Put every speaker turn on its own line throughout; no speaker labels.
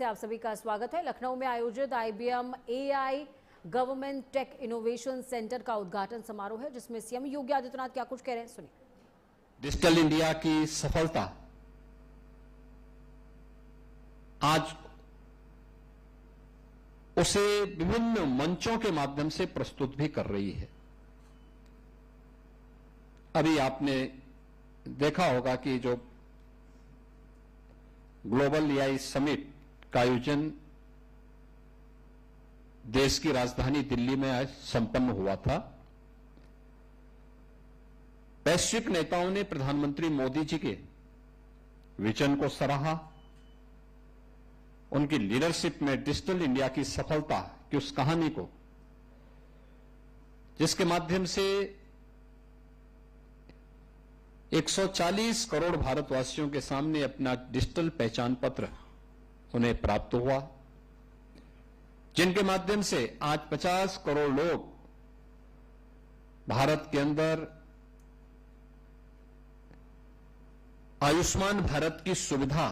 आप सभी का स्वागत है। लखनऊ में आयोजित IBM AI government tech innovation centre का उद्घाटन समारोह है, जिसमें सीएम योगी आदित्यनाथ क्या कुछ कह रहे हैं, सुनिए।
डिजिटल इंडिया की सफलता आज उसे विभिन्न मंचों के माध्यम से प्रस्तुत भी कर रही है। अभी आपने देखा होगा कि जो ग्लोबल AI समिट का आयोजन देश की राजधानी दिल्ली में आज संपन्न हुआ था। वैश्विक नेताओं ने प्रधानमंत्री मोदी जी के विजन को सराहा। उनकी लीडरशिप में डिजिटल इंडिया की सफलता की उस कहानी को, जिसके माध्यम से 140 करोड़ भारतवासियों के सामने अपना डिजिटल पहचान पत्र उन्हें प्राप्त हुआ, जिनके माध्यम से आज 50 करोड़ लोग भारत के अंदर आयुष्मान भारत की सुविधा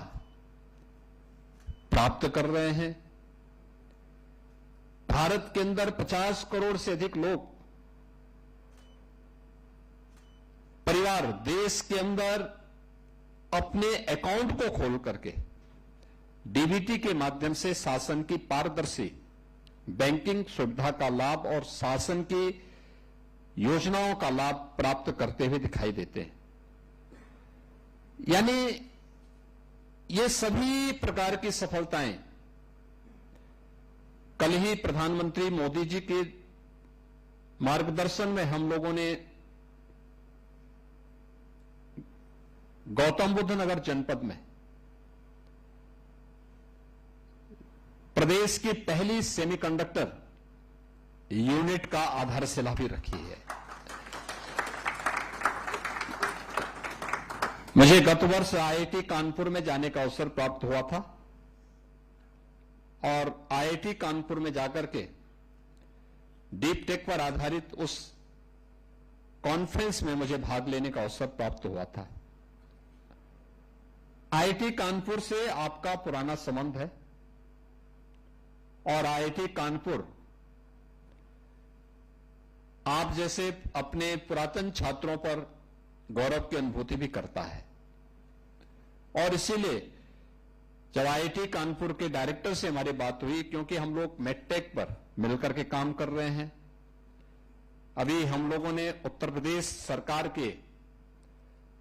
प्राप्त कर रहे हैं। भारत के अंदर 50 करोड़ से अधिक लोग परिवार देश के अंदर अपने अकाउंट को खोल करके डीबीटी के माध्यम से शासन की पारदर्शी बैंकिंग सुविधा का लाभ और शासन की योजनाओं का लाभ प्राप्त करते हुए दिखाई देते हैं। यानी ये सभी प्रकार की सफलताएं कल ही प्रधानमंत्री मोदी जी के मार्गदर्शन में हम लोगों ने गौतम बुद्ध नगर जनपद में प्रदेश की पहली सेमीकंडक्टर यूनिट का आधारशिला भी रखी है। मुझे गत वर्ष IIT कानपुर में जाने का अवसर प्राप्त हुआ था और IIT कानपुर में जाकर के डीप टेक पर आधारित उस कॉन्फ्रेंस में मुझे भाग लेने का अवसर प्राप्त हुआ था। IIT कानपुर से आपका पुराना संबंध है और IIT कानपुर आप जैसे अपने पुरातन छात्रों पर गौरव की अनुभूति भी करता है। और इसीलिए जब IIT कानपुर के डायरेक्टर से हमारी बात हुई, क्योंकि हम लोग मेडटेक पर मिलकर के काम कर रहे हैं, अभी हम लोगों ने उत्तर प्रदेश सरकार के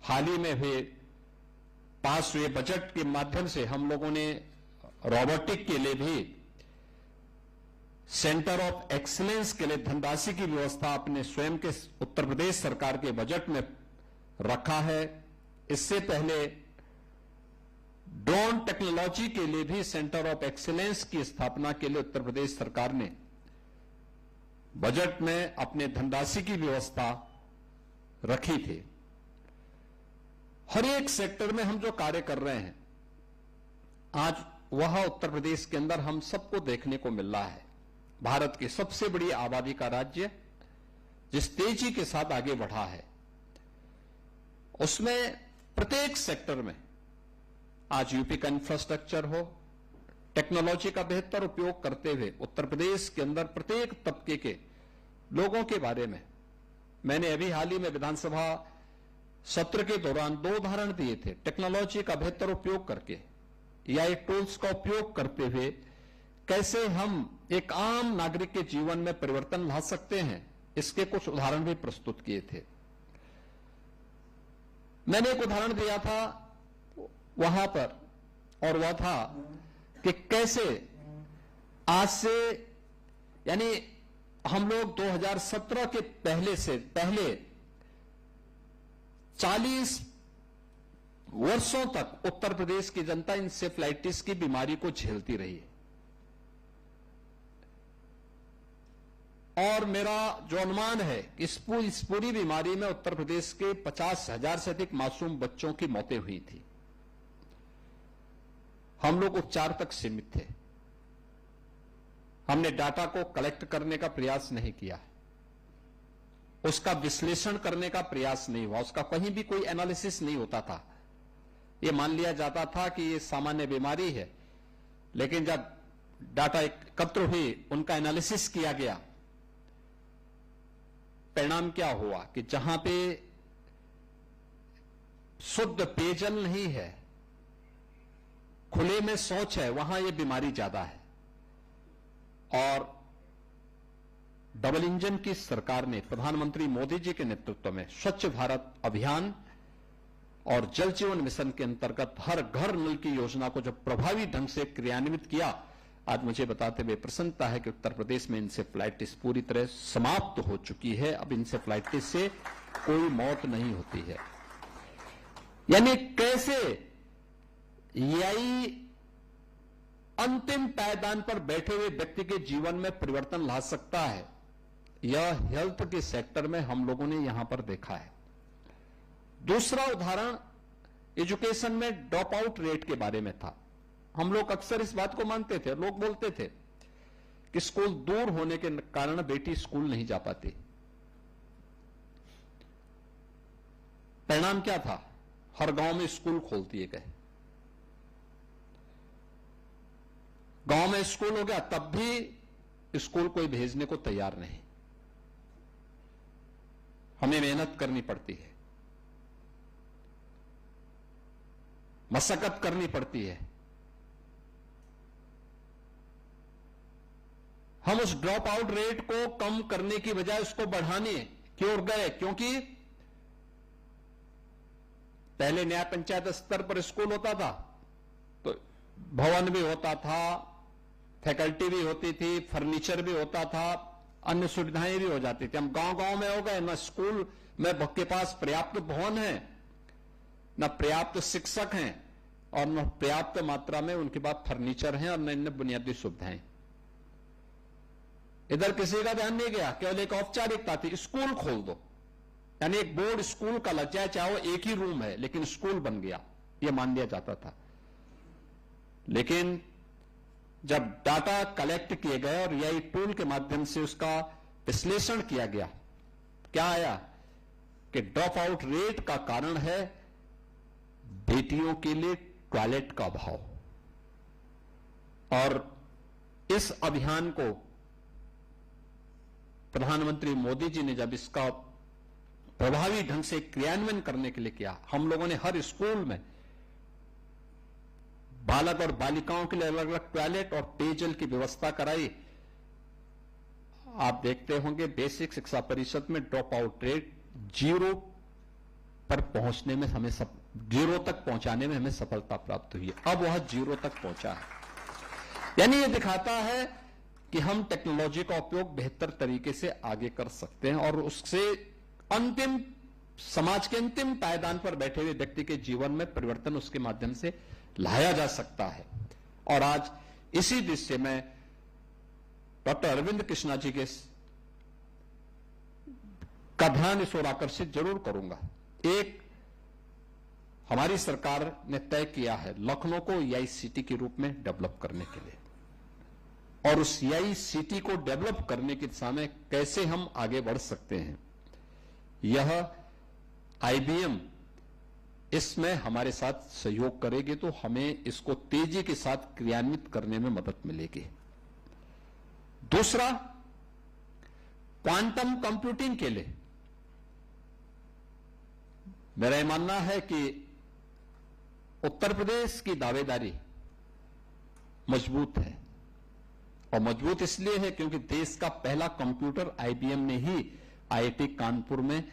हाल ही में हुए पास हुए बजट के माध्यम से हम लोगों ने रोबोटिक के लिए भी सेंटर ऑफ एक्सीलेंस के लिए धनराशि की व्यवस्था अपने स्वयं के उत्तर प्रदेश सरकार के बजट में रखा है। इससे पहले ड्रोन टेक्नोलॉजी के लिए भी सेंटर ऑफ एक्सीलेंस की स्थापना के लिए उत्तर प्रदेश सरकार ने बजट में अपने धनराशि की व्यवस्था रखी थी। हर एक सेक्टर में हम जो कार्य कर रहे हैं, आज वह उत्तर प्रदेश के अंदर हम सबको देखने को मिल रहा है। भारत की सबसे बड़ी आबादी का राज्य जिस तेजी के साथ आगे बढ़ा है, उसमें प्रत्येक सेक्टर में आज यूपी का इंफ्रास्ट्रक्चर हो, टेक्नोलॉजी का बेहतर उपयोग करते हुए उत्तर प्रदेश के अंदर प्रत्येक तबके के लोगों के बारे में मैंने अभी हाल ही में विधानसभा सत्र के दौरान 2 उदाहरण दिए थे। टेक्नोलॉजी का बेहतर उपयोग करके या एक टूल्स का उपयोग करते हुए कैसे हम एक आम नागरिक के जीवन में परिवर्तन ला सकते हैं, इसके कुछ उदाहरण भी प्रस्तुत किए थे। मैंने एक उदाहरण दिया था वहां पर, और वह था कि कैसे आज से यानी हम लोग 2017 के पहले 40 वर्षों तक उत्तर प्रदेश की जनता इंसेफ्लाइटिस की बीमारी को झेलती रही है। और मेरा जो अनुमान है, इस पूरी बीमारी में उत्तर प्रदेश के 50,000 से अधिक मासूम बच्चों की मौतें हुई थी। हम लोग उपचार तक सीमित थे। हमने डाटा को कलेक्ट करने का प्रयास नहीं किया, उसका विश्लेषण करने का प्रयास नहीं हुआ, उसका कहीं भी कोई एनालिसिस नहीं होता था। यह मान लिया जाता था कि यह सामान्य बीमारी है लेकिन जब डाटा एकत्र हुई, उनका एनालिसिस किया गया, परिणाम क्या हुआ कि जहां पे शुद्ध पेयजल नहीं है, खुले में शौच है, वहां यह बीमारी ज्यादा है। और डबल इंजन की सरकार ने प्रधानमंत्री मोदी जी के नेतृत्व में स्वच्छ भारत अभियान और जल जीवन मिशन के अंतर्गत हर घर नल की योजना को जब प्रभावी ढंग से क्रियान्वित किया, आज मुझे बताते हुए प्रसन्नता है कि उत्तर प्रदेश में इंसेफ्लाइटिस पूरी तरह समाप्त हो चुकी है। अब इंसेफ्लाइटिस से कोई मौत नहीं होती है। यानी कैसे एआई अंतिम पायदान पर बैठे हुए व्यक्ति के जीवन में परिवर्तन ला सकता है, यह हेल्थ के सेक्टर में हम लोगों ने यहां पर देखा है। दूसरा उदाहरण एजुकेशन में ड्रॉप आउट रेट के बारे में था। हम लोग अक्सर इस बात को मानते थे, लोग बोलते थे कि स्कूल दूर होने के कारण बेटी स्कूल नहीं जा पाती। परिणाम क्या था? हर गांव में स्कूल खोल दिए गए। गांव में स्कूल हो गया, तब भी स्कूल कोई भेजने को तैयार नहीं। हमें मेहनत करनी पड़ती है, मशक्कत करनी पड़ती है। हम उस ड्रॉप आउट रेट को कम करने की बजाय उसको बढ़ाने की ओर गए, क्योंकि पहले न्याय पंचायत स्तर पर स्कूल होता था तो भवन भी होता था, फैकल्टी भी होती थी, फर्नीचर भी होता था, अन्य सुविधाएं भी हो जाती थी। हम गांव-गांव में हो गए, न स्कूल में के पास पर्याप्त भवन है, न पर्याप्त शिक्षक हैं, और न पर्याप्त मात्रा में उनके पास फर्नीचर है, और न अन्य बुनियादी सुविधाएं। इधर किसी का ध्यान नहीं गया, केवल एक औपचारिकता थी, स्कूल खोल दो, यानी एक बोर्ड स्कूल का लग जाए, चाहे वो एक ही रूम है लेकिन स्कूल बन गया, यह मान लिया जाता था। लेकिन जब डाटा कलेक्ट किए गए और एआई टूल के माध्यम से उसका विश्लेषण किया गया, क्या आया कि ड्रॉप आउट रेट का कारण है बेटियों के लिए टॉयलेट का अभाव। और इस अभियान को प्रधानमंत्री मोदी जी ने जब इसका प्रभावी ढंग से क्रियान्वयन करने के लिए किया, हम लोगों ने हर स्कूल में बालक और बालिकाओं के लिए अलग अलग टॉयलेट और पेयजल की व्यवस्था कराई। आप देखते होंगे बेसिक शिक्षा परिषद में ड्रॉप आउट रेट 0 पर पहुंचने में हमें 0 तक पहुंचाने में हमें सफलता प्राप्त हुई है। अब वह 0 तक पहुंचा है। यानी यह दिखाता है कि हम टेक्नोलॉजी का उपयोग बेहतर तरीके से आगे कर सकते हैं और उससे अंतिम समाज के अंतिम पायदान पर बैठे हुए व्यक्ति के जीवन में परिवर्तन उसके माध्यम से लाया जा सकता है। और आज इसी दृश्य में डॉक्टर अरविंद कृष्णा जी के का ध्यान इस ओर आकर्षित जरूर करूंगा। एक हमारी सरकार ने तय किया है लखनऊ को एआई सिटी के रूप में डेवलप करने के लिए, और उस एआई सिटी को डेवलप करने की दिशा में कैसे हम आगे बढ़ सकते हैं, यह आईबीएम इसमें हमारे साथ सहयोग करेगी तो हमें इसको तेजी के साथ क्रियान्वित करने में मदद मिलेगी। दूसरा, क्वांटम कंप्यूटिंग के लिए मेरा यह मानना है कि उत्तर प्रदेश की दावेदारी मजबूत है, और मजबूत इसलिए है क्योंकि देश का पहला कंप्यूटर आईबीएम ने ही आईआईटी कानपुर में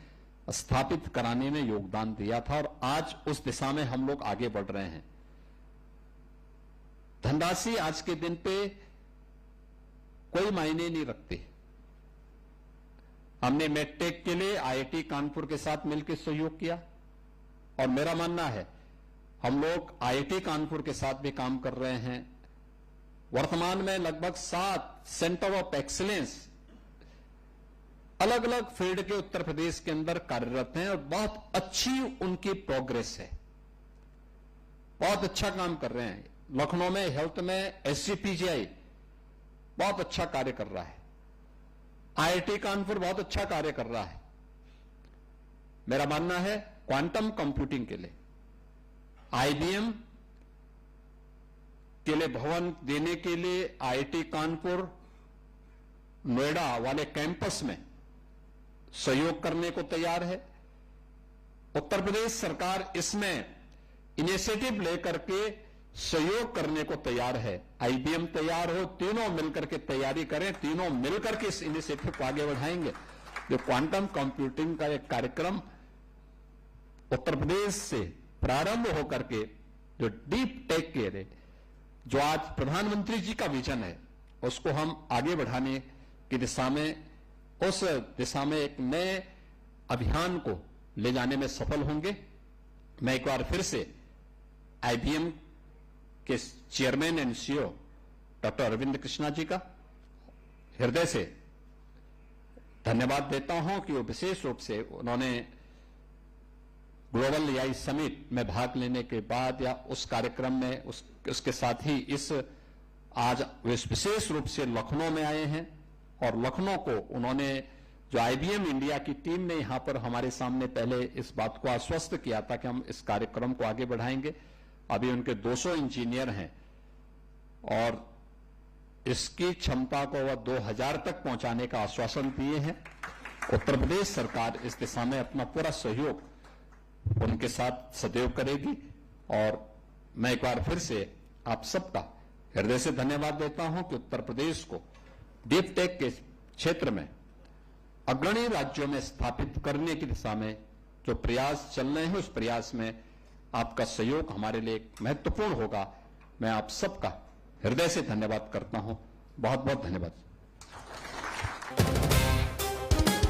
स्थापित कराने में योगदान दिया था, और आज उस दिशा में हम लोग आगे बढ़ रहे हैं। धनराशि आज के दिन पे कोई मायने नहीं रखती। हमने मेडटेक के लिए आईआईटी कानपुर के साथ मिलकर सहयोग किया, और मेरा मानना है हम लोग आईआईटी कानपुर के साथ भी काम कर रहे हैं। वर्तमान में लगभग 7 सेंटर ऑफ एक्सीलेंस अलग अलग फील्ड के उत्तर प्रदेश के अंदर कार्यरत हैं, और बहुत अच्छी उनकी प्रोग्रेस है, बहुत अच्छा काम कर रहे हैं। लखनऊ में हेल्थ में एससीपीजीआई बहुत अच्छा कार्य कर रहा है, आईआईटी कानपुर बहुत अच्छा कार्य कर रहा है। मेरा मानना है क्वांटम कंप्यूटिंग के लिए आईबीएम के लिए भवन देने के लिए आईआईटी कानपुर नोएडा वाले कैंपस में सहयोग करने को तैयार है। उत्तर प्रदेश सरकार इसमें इनिशिएटिव लेकर के सहयोग करने को तैयार है। आईबीएम तैयार हो, तीनों मिलकर के तैयारी करें, तीनों मिलकर के इस इनिशिएटिव को आगे बढ़ाएंगे। जो क्वांटम कंप्यूटिंग का एक कार्यक्रम उत्तर प्रदेश से प्रारंभ होकर के जो डीप टेक के लिए जो आज प्रधानमंत्री जी का विजन है उसको हम आगे बढ़ाने की दिशा में, उस दिशा में एक नए अभियान को ले जाने में सफल होंगे। मैं एक बार फिर से आईबीएम के chairman and CEO doctor Arvind Krishna ji का हृदय से धन्यवाद देता हूं कि वो विशेष रूप से उन्होंने ग्लोबल एआई समिट में भाग लेने के बाद या उस कार्यक्रम में उसके साथ ही इस आज विशेष रूप से लखनऊ में आए हैं और लखनऊ को उन्होंने जो आईबीएम इंडिया की टीम ने यहां पर हमारे सामने पहले इस बात को आश्वस्त किया था कि हम इस कार्यक्रम को आगे बढ़ाएंगे। अभी उनके 200 इंजीनियर हैं और इसकी क्षमता को वह 2000 तक पहुंचाने का आश्वासन दिए हैं। उत्तर प्रदेश सरकार इस दिशा में अपना पूरा सहयोग उनके साथ सदैव करेगी और मैं एक बार फिर से आप सबका हृदय से धन्यवाद देता हूं कि उत्तर प्रदेश को डीप टेक के क्षेत्र में अग्रणी राज्यों में स्थापित करने की दिशा में जो प्रयास चल रहे हैं उस प्रयास में आपका सहयोग हमारे लिए महत्वपूर्ण होगा। मैं आप सबका हृदय से धन्यवाद करता हूं। बहुत बहुत धन्यवाद।